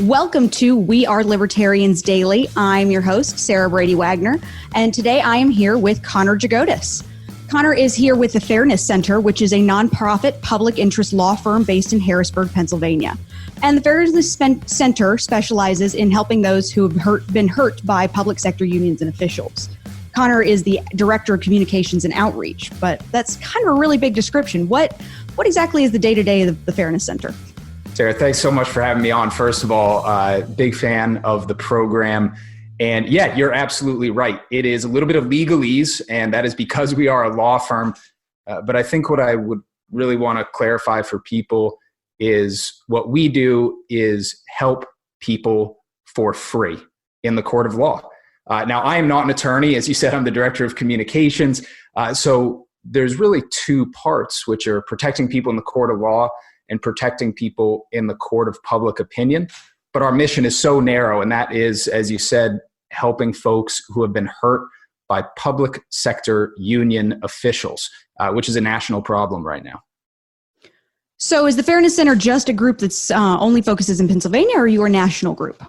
Welcome to We Are Libertarians Daily. I'm your host, Sarah Brady Wagner, and today I am here with Conner Drigotas. Conner is here with the Fairness Center, which is a nonprofit public interest law firm based in Harrisburg, Pennsylvania. And the Fairness Center specializes in helping those who have been hurt by public sector unions and officials. Conner is the Director of Communications and Outreach, but that's kind of a really big description. What exactly is the day-to-day of the Fairness Center? Sarah, thanks so much for having me on. First of all, big fan of the program. And yeah, you're absolutely right. It is a little bit of legalese, and that is because we are a law firm. But I think what I would really want to clarify for people is what we do is help people for free in the court of law. Now, I am not an attorney. As you said, I'm the Director of Communications. So there's really two parts, which are protecting people in the court of law and protecting people in the court of public opinion. But our mission is so narrow, and that is, as you said, helping folks who have been hurt by public sector union officials, which is a national problem right now. So is the Fairness Center just a group that's only focuses in Pennsylvania, or are you a national group?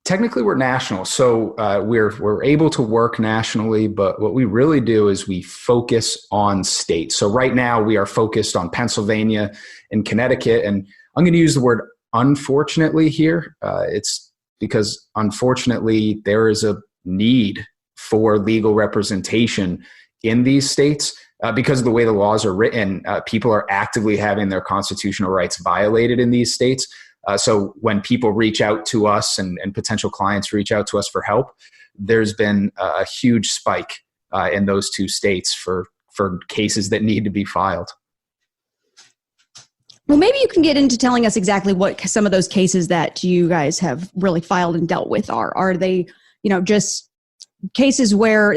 Technically, we're national, so we're able to work nationally, but what we really do is we focus on states. So right now, we are focused on Pennsylvania and Connecticut, and I'm going to use the word unfortunately here. It's because, unfortunately, there is a need for legal representation in these states because of the way the laws are written. People are actively having their constitutional rights violated in these states. So when people reach out to us and potential clients reach out to us for help, there's been a huge spike in those two states for cases that need to be filed. Well, maybe you can get into telling us exactly what some of those cases that you guys have really filed and dealt with are. Are they, just cases where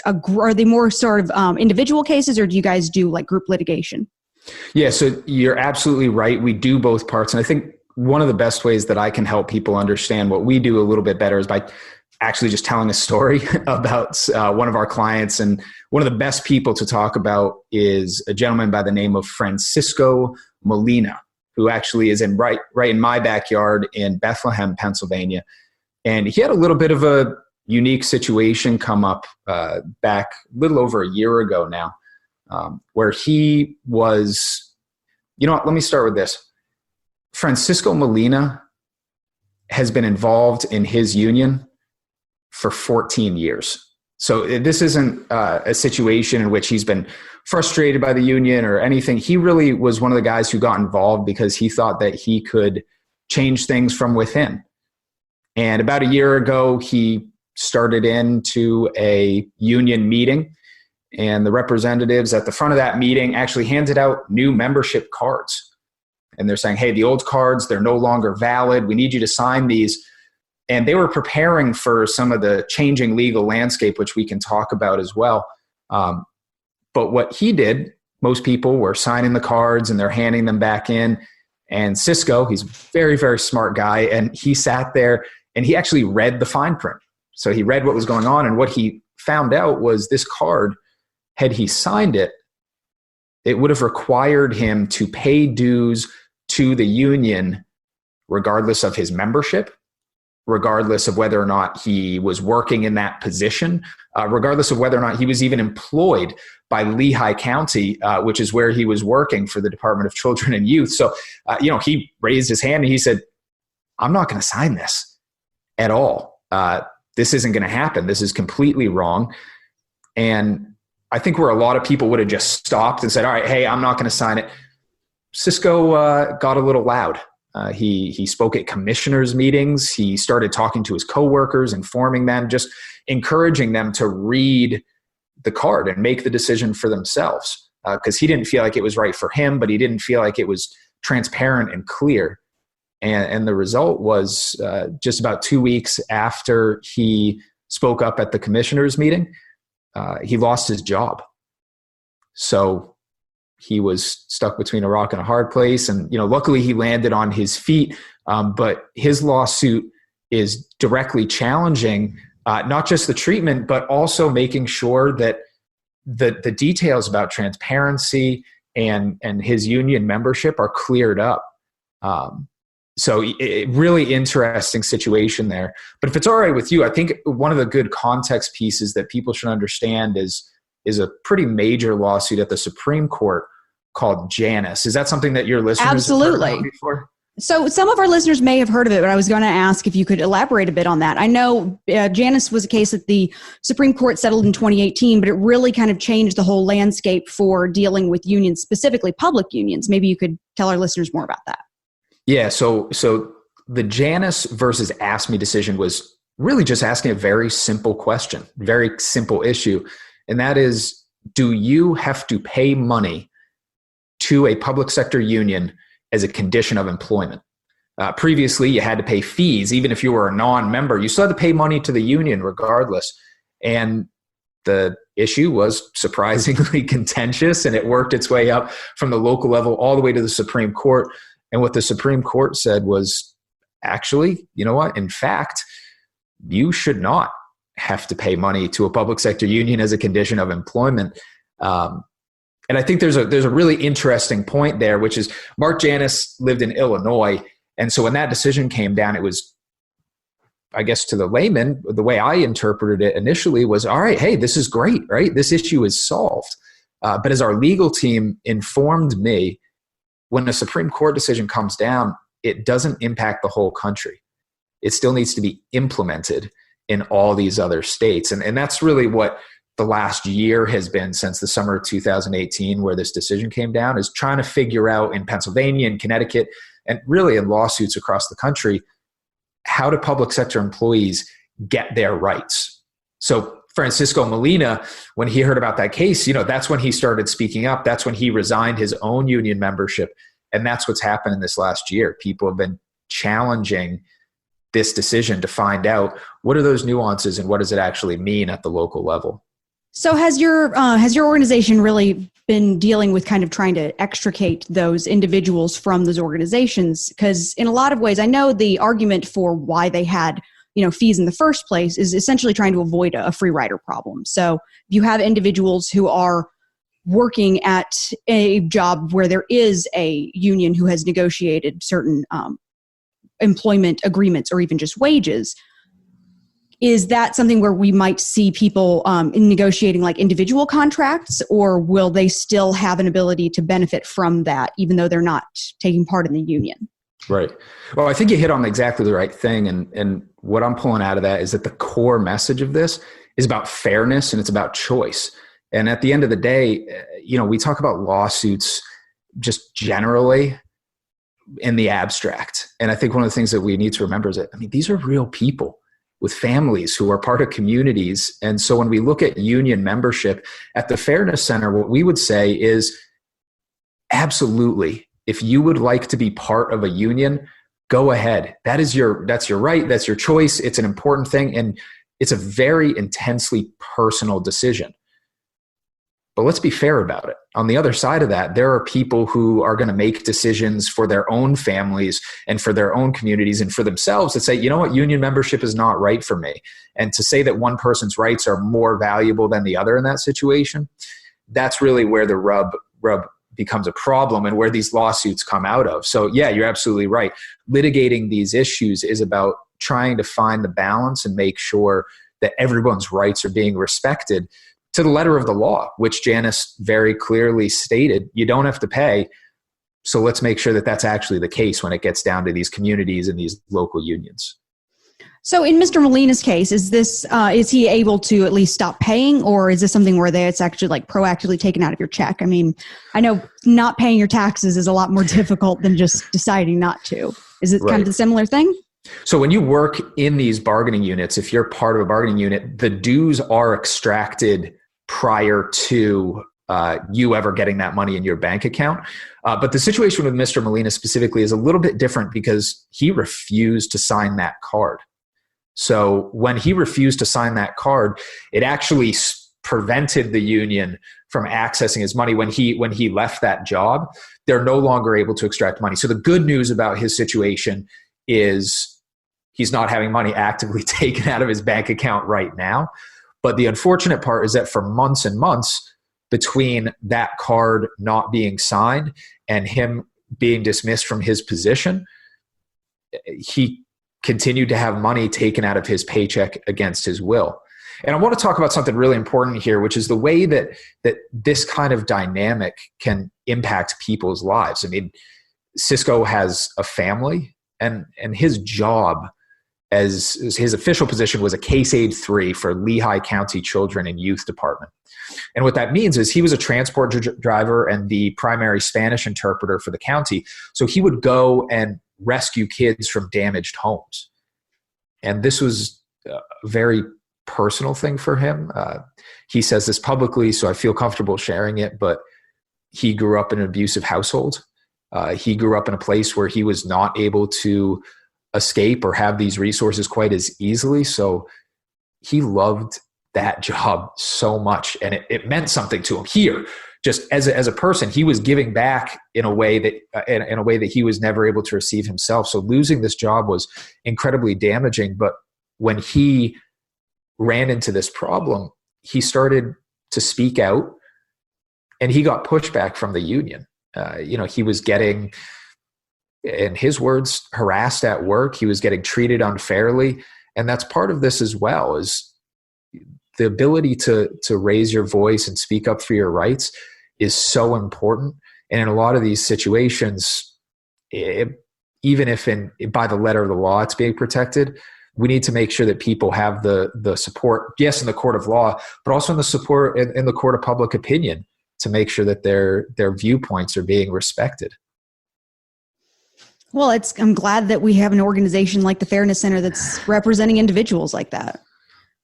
are they more sort of individual cases, or do you guys do like group litigation? Yeah, so you're absolutely right. We do both parts. And I think one of the best ways that I can help people understand what we do a little bit better is by actually just telling a story about one of our clients. And one of the best people to talk about is a gentleman by the name of Francisco Molina, who actually is right in my backyard in Bethlehem, Pennsylvania. And he had a little bit of a unique situation come up back a little over a year ago now, where he was, let me start with this. Francisco Molina has been involved in his union for 14 years. So this isn't a situation in which he's been frustrated by the union or anything. He really was one of the guys who got involved because he thought that he could change things from within. And about a year ago, he started into a union meeting, and the representatives at the front of that meeting actually handed out new membership cards. And they're saying, hey, the old cards, they're no longer valid. We need you to sign these. And they were preparing for some of the changing legal landscape, which we can talk about as well. But what he did, most people were signing the cards and they're handing them back in. And Cisco, he's a very, very smart guy. And he sat there and he actually read the fine print. So he read what was going on. And what he found out was this card, had he signed it, it would have required him to pay dues to the union regardless of his membership, regardless of whether or not he was working in that position, regardless of whether or not he was even employed by Lehigh County, which is where he was working for the Department of Children and Youth. So, he raised his hand and he said, I'm not going to sign this at all. This isn't going to happen. This is completely wrong. And I think where a lot of people would have just stopped and said, all right, hey, I'm not going to sign it. Cisco got a little loud. He spoke at commissioners' meetings. He started talking to his coworkers, informing them, just encouraging them to read the card and make the decision for themselves, because he didn't feel like it was right for him, but he didn't feel like it was transparent and clear. And the result was just about 2 weeks after he spoke up at the commissioners' meeting, he lost his job. So he was stuck between a rock and a hard place. And, luckily he landed on his feet. But his lawsuit is directly challenging not just the treatment, but also making sure that the details about transparency and his union membership are cleared up. So really interesting situation there. But if it's all right with you, I think one of the good context pieces that people should understand is a pretty major lawsuit at the Supreme Court called Janus. Is that something that your listeners Absolutely. have heard about before? So some of our listeners may have heard of it, but I was going to ask if you could elaborate a bit on that. I know Janus was a case that the Supreme Court settled in 2018, but it really kind of changed the whole landscape for dealing with unions, specifically public unions. Maybe you could tell our listeners more about that. Yeah, so the Janus versus AFSCME decision was really just asking a very simple question, very simple issue, and that is, do you have to pay money to a public sector union as a condition of employment? Previously, you had to pay fees. Even if you were a non-member, you still had to pay money to the union regardless. And the issue was surprisingly contentious, and it worked its way up from the local level all the way to the Supreme Court. And what the Supreme Court said was, actually, you know what? In fact, you should not have to pay money to a public sector union as a condition of employment. And I think there's a really interesting point there, which is Mark Janus lived in Illinois. And so when that decision came down, it was, I guess to the layman, the way I interpreted it initially was, all right, hey, this is great, right? This issue is solved. But as our legal team informed me, when a Supreme Court decision comes down, it doesn't impact the whole country. It still needs to be implemented in all these other states. And that's really what the last year has been since the summer of 2018, where this decision came down, is trying to figure out in Pennsylvania and Connecticut, and really in lawsuits across the country, how do public sector employees get their rights? So Francisco Molina, when he heard about that case, that's when he started speaking up. That's when he resigned his own union membership. And that's what's happened in this last year. People have been challenging this decision to find out what are those nuances and what does it actually mean at the local level. So has your organization really been dealing with kind of trying to extricate those individuals from those organizations? Because in a lot of ways, I know the argument for why they had fees in the first place is essentially trying to avoid a free rider problem. So if you have individuals who are working at a job where there is a union who has negotiated certain employment agreements or even just wages, is that something where we might see people in negotiating like individual contracts, or will they still have an ability to benefit from that even though they're not taking part in the union? Right. Well, I think you hit on exactly the right thing. And what I'm pulling out of that is that the core message of this is about fairness and it's about choice. And at the end of the day, we talk about lawsuits just generally in the abstract. And I think one of the things that we need to remember is that, these are real people with families who are part of communities. And so when we look at union membership at the Fairness Center, what we would say is absolutely, if you would like to be part of a union, go ahead. That's your right. That's your choice. It's an important thing. And it's a very intensely personal decision. But let's be fair about it. On the other side of that, there are people who are going to make decisions for their own families and for their own communities and for themselves that say, you know what, union membership is not right for me. And to say that one person's rights are more valuable than the other in that situation, that's really where the rub becomes a problem and where these lawsuits come out of. So yeah, you're absolutely right. Litigating these issues is about trying to find the balance and make sure that everyone's rights are being respected to the letter of the law, which Janus very clearly stated, you don't have to pay. So let's make sure that that's actually the case when it gets down to these communities and these local unions. So in Mr. Molina's case, is he able to at least stop paying, or is this something where it's actually like proactively taken out of your check? I know not paying your taxes is a lot more difficult than just deciding not to. Is it kind of a similar thing? So when you work in these bargaining units, if you're part of a bargaining unit, the dues are extracted prior to you ever getting that money in your bank account. But the situation with Mr. Molina specifically is a little bit different because he refused to sign that card. So when he refused to sign that card, it actually prevented the union from accessing his money. When he left that job, they're no longer able to extract money. So the good news about his situation is he's not having money actively taken out of his bank account right now. But the unfortunate part is that for months and months between that card not being signed and him being dismissed from his position, he continued to have money taken out of his paycheck against his will. And I want to talk about something really important here, which is the way that this kind of dynamic can impact people's lives. I mean, Cisco has a family, and his job as his official position was a case aide 3 for Lehigh County Children and Youth Department. And what that means is he was a transport driver and the primary Spanish interpreter for the county. So he would go and rescue kids from damaged homes. And this was a very personal thing for him. He says this publicly, so I feel comfortable sharing it, but he grew up in an abusive household. He grew up in a place where he was not able to escape or have these resources quite as easily. So he loved that job so much, and it meant something to him. Here, just as a person, he was giving back in a way that he was never able to receive himself. So losing this job was incredibly damaging. But when he ran into this problem, he started to speak out, and he got pushback from the union. He was getting, in his words, harassed at work. He was getting treated unfairly. And that's part of this as well, is the ability to raise your voice and speak up for your rights is so important. And in a lot of these situations, even if by the letter of the law it's being protected, we need to make sure that people have the support, yes, in the court of law, but also in the support in the court of public opinion to make sure that their viewpoints are being respected. Well, I'm glad that we have an organization like the Fairness Center that's representing individuals like that.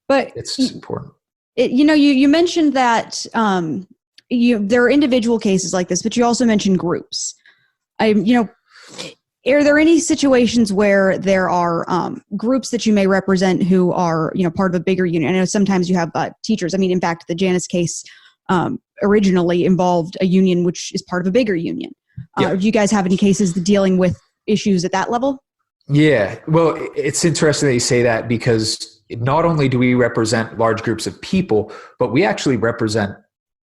But it's important. You mentioned that there are individual cases like this, but you also mentioned groups. Are there any situations where there are groups that you may represent who are, part of a bigger union? I know sometimes you have teachers. I mean, in fact, the Janice case originally involved a union which is part of a bigger union. Yeah. Do you guys have any cases dealing with issues at that level? Yeah. Well, it's interesting that you say that, because not only do we represent large groups of people, but we actually represent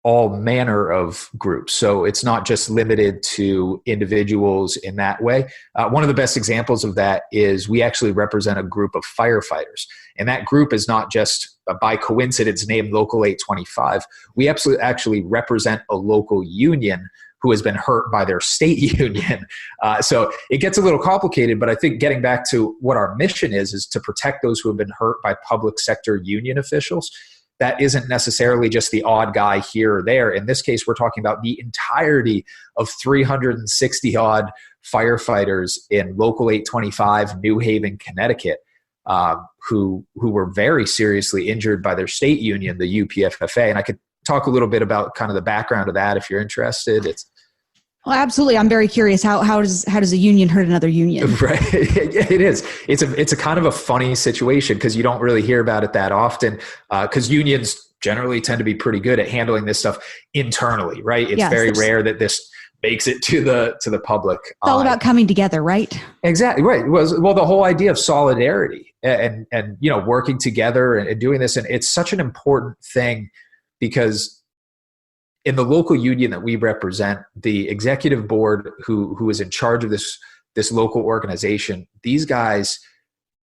all manner of groups. So it's not just limited to individuals in that way. One of the best examples of that is we actually represent a group of firefighters. And that group is not just by coincidence named Local 825. We actually represent a local union who has been hurt by their state union. So it gets a little complicated, but I think getting back to what our mission is to protect those who have been hurt by public sector union officials. That isn't necessarily just the odd guy here or there. In this case, we're talking about the entirety of 360 odd firefighters in Local 825, New Haven, Connecticut, who were very seriously injured by their state union, the UPFFA. And I could talk a little bit about kind of the background of that if you're interested. Well, absolutely. I'm very curious. How does a union hurt another union? Right. Yeah, it is. It's a kind of a funny situation because you don't really hear about it that often, because unions generally tend to be pretty good at handling this stuff internally, right? It's very rare that this makes it to the public. It's all about coming together, right? Exactly. Right. Well, the whole idea of solidarity and working together and doing this, and it's such an important thing because in the local union that we represent, the executive board who is in charge of this local organization, these guys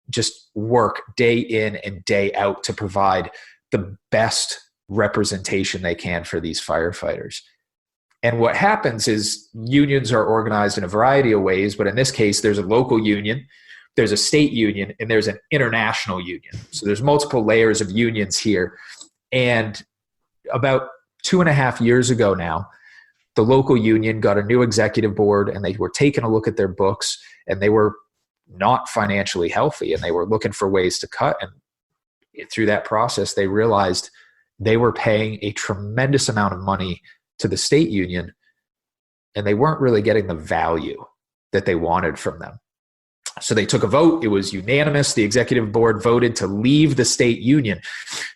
just work day in and day out to provide the best representation they can for these firefighters. And what happens is unions are organized in a variety of ways, but in this case, there's a local union, there's a state union, and there's an international union. So there's multiple layers of unions here. And about 2.5 years ago now, the local union got a new executive board, and they were taking a look at their books, and they were not financially healthy, and they were looking for ways to cut. And through that process, they realized they were paying a tremendous amount of money to the state union, and they weren't really getting the value that they wanted from them. So they took a vote. It was unanimous. The executive board voted to leave the state union,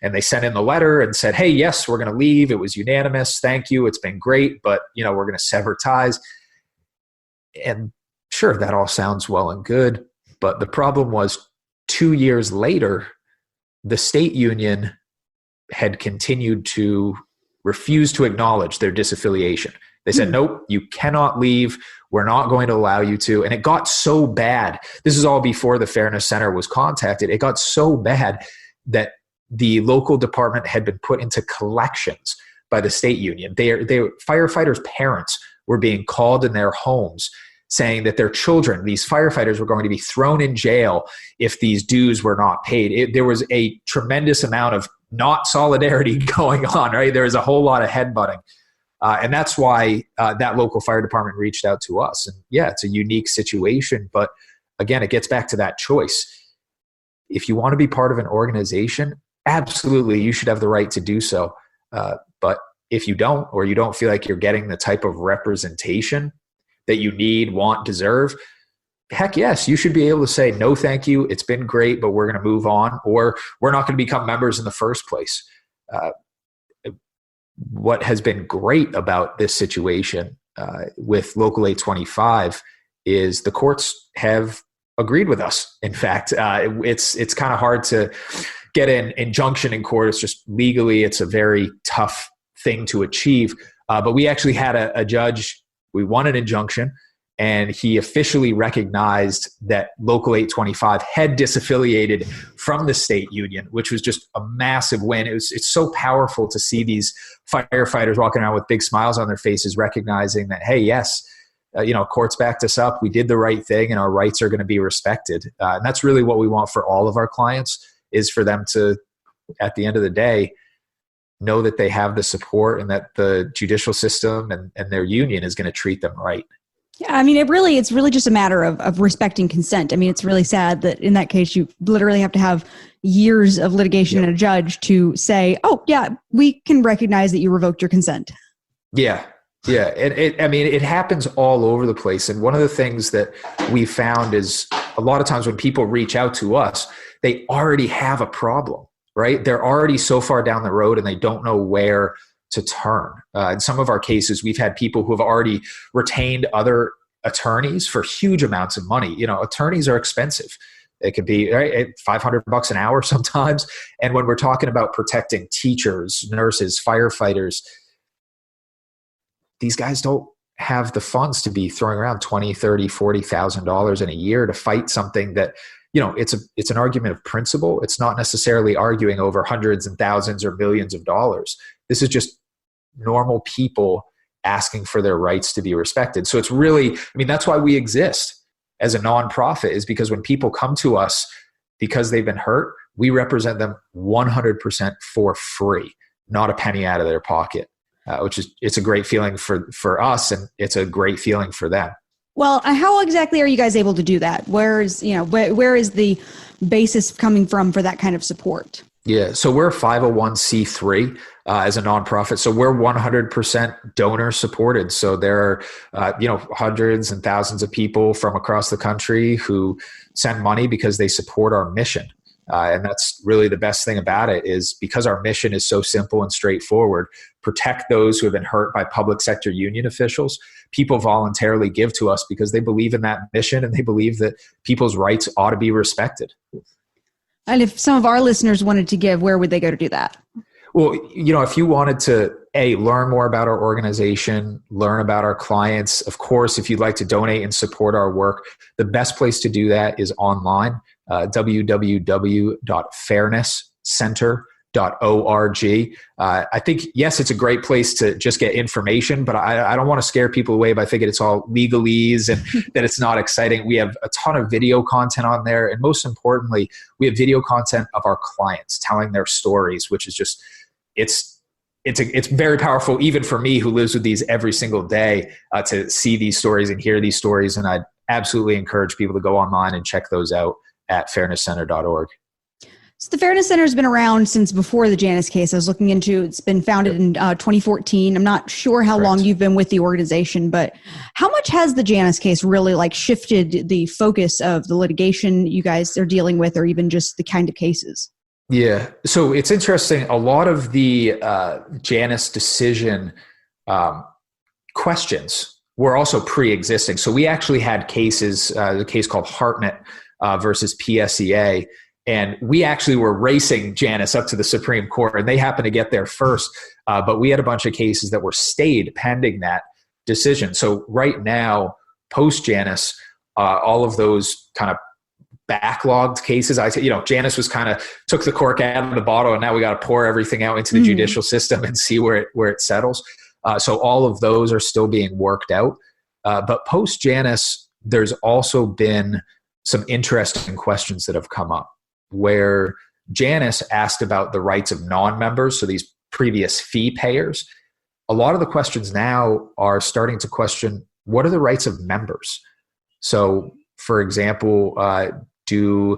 and they sent in the letter and said, hey, yes, we're going to leave. It was unanimous. Thank you. It's been great, but we're going to sever ties. And sure, that all sounds well and good. But the problem was 2 years later, the state union had continued to refuse to acknowledge their disaffiliation. They said, nope, you cannot leave. We're not going to allow you to. And it got so bad. This is all before the Fairness Center was contacted. It got so bad that the local department had been put into collections by the state union. Firefighters' parents were being called in their homes saying that their children, these firefighters, were going to be thrown in jail if these dues were not paid. There was a tremendous amount of not solidarity going on, right? There was a whole lot of headbutting. And that's why that local fire department reached out to us. And yeah, it's a unique situation. But again, it gets back to that choice. If you want to be part of an organization, absolutely, you should have the right to do so. But if you don't, or you don't feel like you're getting the type of representation that you need, want, deserve, heck yes, you should be able to say, no, thank you. It's been great, but we're going to move on, or we're not going to become members in the first place. What has been great about this situation with Local 825 is the courts have agreed with us. In fact, it's kind of hard to get an injunction in court. It's just legally, it's a very tough thing to achieve. But we actually had a judge, we won an injunction, and he officially recognized that Local 825 had disaffiliated from the state union, which was just a massive win. It's so powerful to see these firefighters walking around with big smiles on their faces, recognizing that, hey, yes, courts backed us up. We did the right thing, and our rights are going to be respected. And that's really what we want for all of our clients, is for them to, at the end of the day, know that they have the support and that the judicial system and their union is going to treat them right. Yeah, I mean, it's really just a matter of respecting consent. I mean, it's really sad that in that case, you literally have to have years of litigation and a judge to say, oh, yeah, we can recognize that you revoked your consent. Yeah. Yeah. It happens all over the place. And one of the things that we found is a lot of times when people reach out to us, they already have a problem, right? They're already so far down the road and they don't know where to turn. In some of our cases, we've had people who have already retained other attorneys for huge amounts of money. Attorneys are expensive. It could be $500 an hour sometimes. And when we're talking about protecting teachers, nurses, firefighters, these guys don't have the funds to be throwing around $20,000, $30,000, $40,000 in a year to fight something that, it's an argument of principle. It's not necessarily arguing over hundreds and thousands or millions of dollars. This is just normal people asking for their rights to be respected. So it's really, that's why we exist as a nonprofit, is because when people come to us because they've been hurt, we represent them 100% for free, not a penny out of their pocket, it's a great feeling for us, and it's a great feeling for them. Well, how exactly are you guys able to do that? Where is the basis coming from for that kind of support? Yeah, so we're a 501c3 as a nonprofit. So we're 100% donor supported. So there are, hundreds and thousands of people from across the country who send money because they support our mission. And that's really the best thing about it, is because our mission is so simple and straightforward: protect those who have been hurt by public sector union officials. People voluntarily give to us because they believe in that mission and they believe that people's rights ought to be respected. And if some of our listeners wanted to give, where would they go to do that? Well, if you wanted to, learn more about our organization, learn about our clients, of course, if you'd like to donate and support our work, the best place to do that is online, www.fairnesscenter.org. I think, yes, it's a great place to just get information, but I don't want to scare people away by thinking it's all legalese and that it's not exciting. We have a ton of video content on there. And most importantly, we have video content of our clients telling their stories, which is just, it's very powerful, even for me who lives with these every single day, to see these stories and hear these stories. And I'd absolutely encourage people to go online and check those out at fairnesscenter.org. So the Fairness Center has been around since before the Janus case. I was looking into, it's been founded in 2014. I'm not sure how long you've been with the organization, but how much has the Janus case really shifted the focus of the litigation you guys are dealing with, or even just the kind of cases? Yeah. So it's interesting. A lot of the Janus decision questions were also pre-existing. So we actually had cases, the case called Hartnett versus PSEA, and we actually were racing Janus up to the Supreme Court, and they happened to get there first. But we had a bunch of cases that were stayed pending that. decision. So right now, post Janus, all of those kind of backlogged cases, I say, Janus was kind of took the cork out of the bottle, and now we got to pour everything out into the judicial system and see where it settles. So all of those are still being worked out. But post Janus, there's also been some interesting questions that have come up where Janus asked about the rights of non-members, so these previous fee payers. A lot of the questions now are starting to question, what are the rights of members? So, for example, do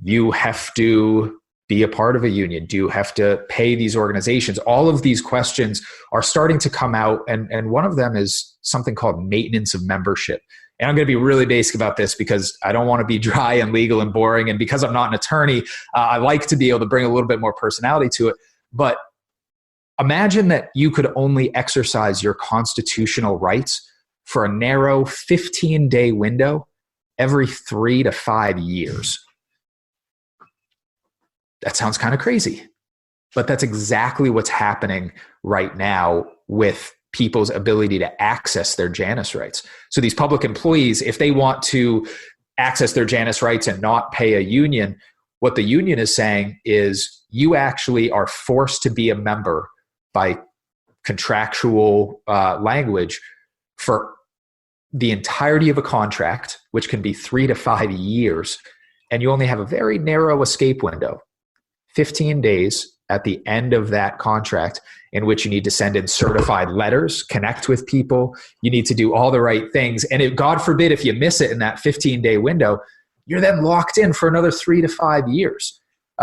you have to be a part of a union? Do you have to pay these organizations? All of these questions are starting to come out, and one of them is something called maintenance of membership. And I'm going to be really basic about this because I don't want to be dry and legal and boring. And because I'm not an attorney, I like to be able to bring a little bit more personality to it. But imagine that you could only exercise your constitutional rights for a narrow 15-day window every 3 to 5 years. That sounds kind of crazy, but that's exactly what's happening right now with people's ability to access their Janus rights. So these public employees, if they want to access their Janus rights and not pay a union, what the union is saying is you actually are forced to be a member by contractual language for the entirety of a contract, which can be 3 to 5 years, and you only have a very narrow escape window, 15 days at the end of that contract, in which you need to send in certified letters, connect with people, you need to do all the right things. And God forbid, if you miss it in that 15-day window, you're then locked in for another 3 to 5 years.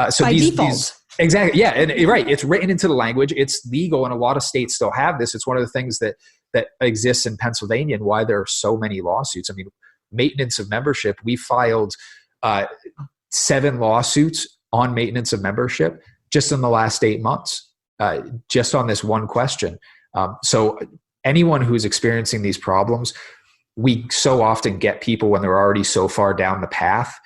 So by default. Exactly. Yeah. And right. It's written into the language. It's legal. And a lot of states still have this. It's one of the things that exists in Pennsylvania and why there are so many lawsuits. I mean, maintenance of membership, we filed 7 lawsuits on maintenance of membership just in the last 8 months, just on this one question. So anyone who's experiencing these problems, we so often get people when they're already so far down the path.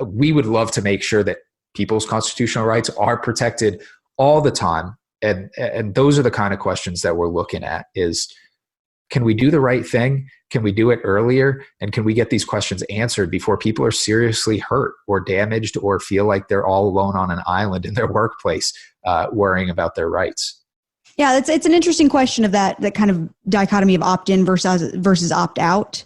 We would love to make sure that people's constitutional rights are protected all the time. And those are the kind of questions that we're looking at is, can we do the right thing? Can we do it earlier? And can we get these questions answered before people are seriously hurt or damaged or feel like they're all alone on an island in their workplace worrying about their rights? Yeah, it's an interesting question of that kind of dichotomy of opt-in versus opt-out.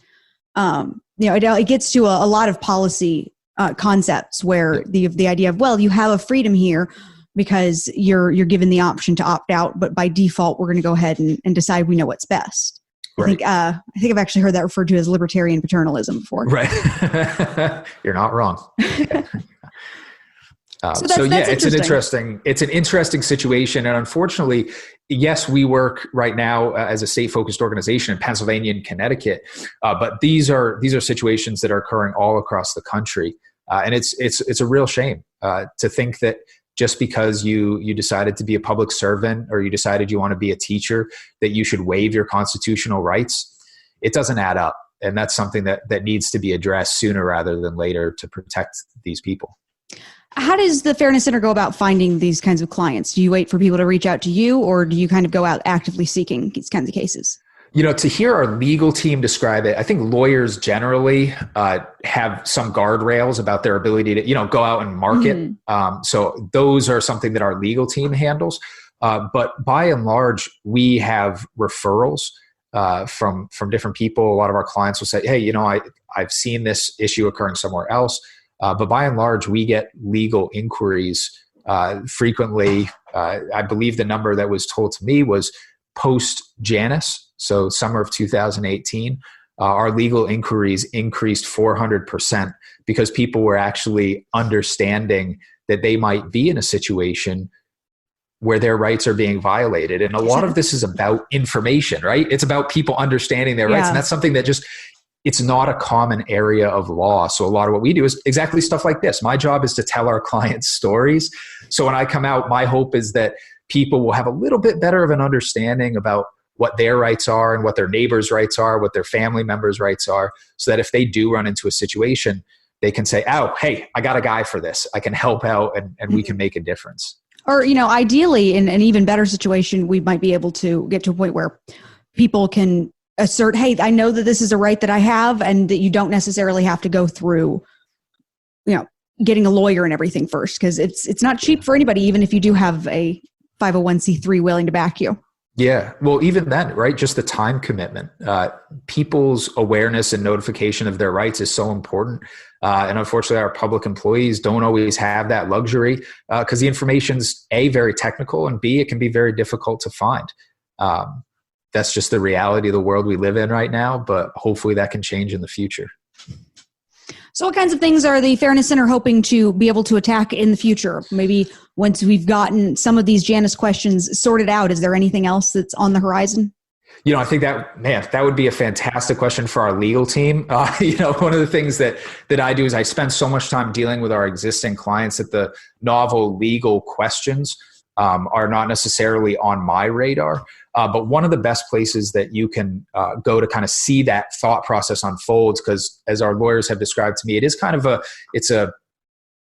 It gets to a lot of policy concepts where the idea of, well, you have a freedom here because you're given the option to opt out, but by default, we're going to go ahead and decide we know what's best. Right. I think I've actually heard that referred to as libertarian paternalism before. Right. You're not wrong. That's it's an interesting situation. And unfortunately, yes, we work right now as a state-focused organization in Pennsylvania and Connecticut, but these are situations that are occurring all across the country. And it's a real shame to think that just because you decided to be a public servant or you decided you want to be a teacher, that you should waive your constitutional rights. It doesn't add up. And that's something that needs to be addressed sooner rather than later to protect these people. How does the Fairness Center go about finding these kinds of clients? Do you wait for people to reach out to you, or do you kind of go out actively seeking these kinds of cases? To hear our legal team describe it, I think lawyers generally have some guardrails about their ability to, go out and market. Mm-hmm. So those are something that our legal team handles. But by and large, we have referrals from different people. A lot of our clients will say, hey, I've seen this issue occurring somewhere else. But by and large, we get legal inquiries frequently. I believe the number that was told to me was post-Janus, so summer of 2018, our legal inquiries increased 400% because people were actually understanding that they might be in a situation where their rights are being violated. And a lot of this is about information, right? It's about people understanding their rights. And that's something that it's not a common area of law. So a lot of what we do is exactly stuff like this. My job is to tell our clients stories. So when I come out, my hope is that people will have a little bit better of an understanding about what their rights are and what their neighbors' rights are, what their family members' rights are, so that if they do run into a situation, they can say, oh, hey, I got a guy for this. I can help out and we can make a difference. Or, ideally, in an even better situation, we might be able to get to a point where people can assert, hey, I know that this is a right that I have, and that you don't necessarily have to go through, getting a lawyer and everything first, because it's not cheap for anybody, even if you do have a 501c3 willing to back you. Yeah. Well, even then, right? Just the time commitment. People's awareness and notification of their rights is so important. And unfortunately, our public employees don't always have that luxury because the information's A, very technical, and B, it can be very difficult to find. That's just the reality of the world we live in right now, but hopefully that can change in the future. So what kinds of things are the Fairness Center hoping to be able to attack in the future? Maybe once we've gotten some of these Janus questions sorted out, is there anything else that's on the horizon? I think that would be a fantastic question for our legal team. One of the things that I do is I spend so much time dealing with our existing clients that the novel legal questions are not necessarily on my radar. But one of the best places that you can go to kind of see that thought process unfolds, because as our lawyers have described to me, it's a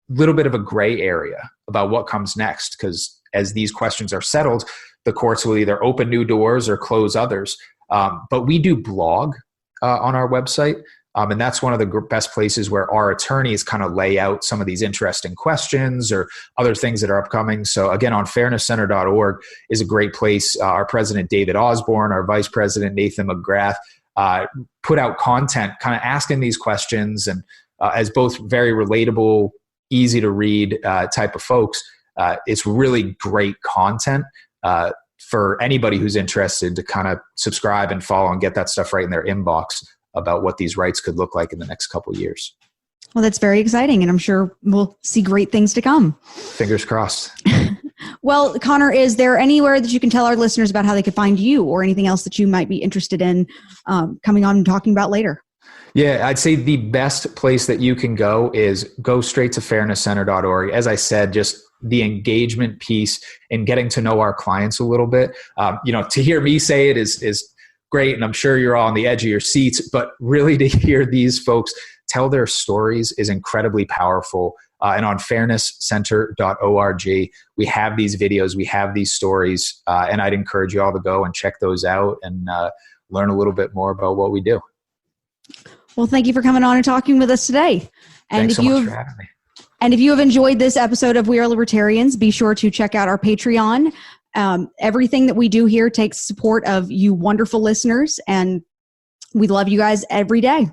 little bit of a gray area about what comes next, because as these questions are settled, the courts will either open new doors or close others. But we do blog on our website. And that's one of the best places where our attorneys kind of lay out some of these interesting questions or other things that are upcoming. So again, on fairnesscenter.org is a great place. Our president, David Osborne, our vice president, Nathan McGrath, put out content kind of asking these questions, and as both very relatable, easy to read type of folks. It's really great content for anybody who's interested to kind of subscribe and follow and get that stuff right in their inbox about what these rights could look like in the next couple of years. Well, that's very exciting, and I'm sure we'll see great things to come. Fingers crossed. Well, Conner, is there anywhere that you can tell our listeners about how they could find you, or anything else that you might be interested in coming on and talking about later? Yeah, I'd say the best place that you can go is go straight to fairnesscenter.org. As I said, just the engagement piece and getting to know our clients a little bit. To hear me say it is great, and I'm sure you're all on the edge of your seats, but really to hear these folks tell their stories is incredibly powerful. And on fairnesscenter.org, we have these videos, we have these stories, and I'd encourage you all to go and check those out and learn a little bit more about what we do. Well, thank you for coming on and talking with us today. Thanks so much for having me. And if you have enjoyed this episode of We Are Libertarians, be sure to check out our Patreon. Everything that we do here takes support of you wonderful listeners, and we love you guys every day.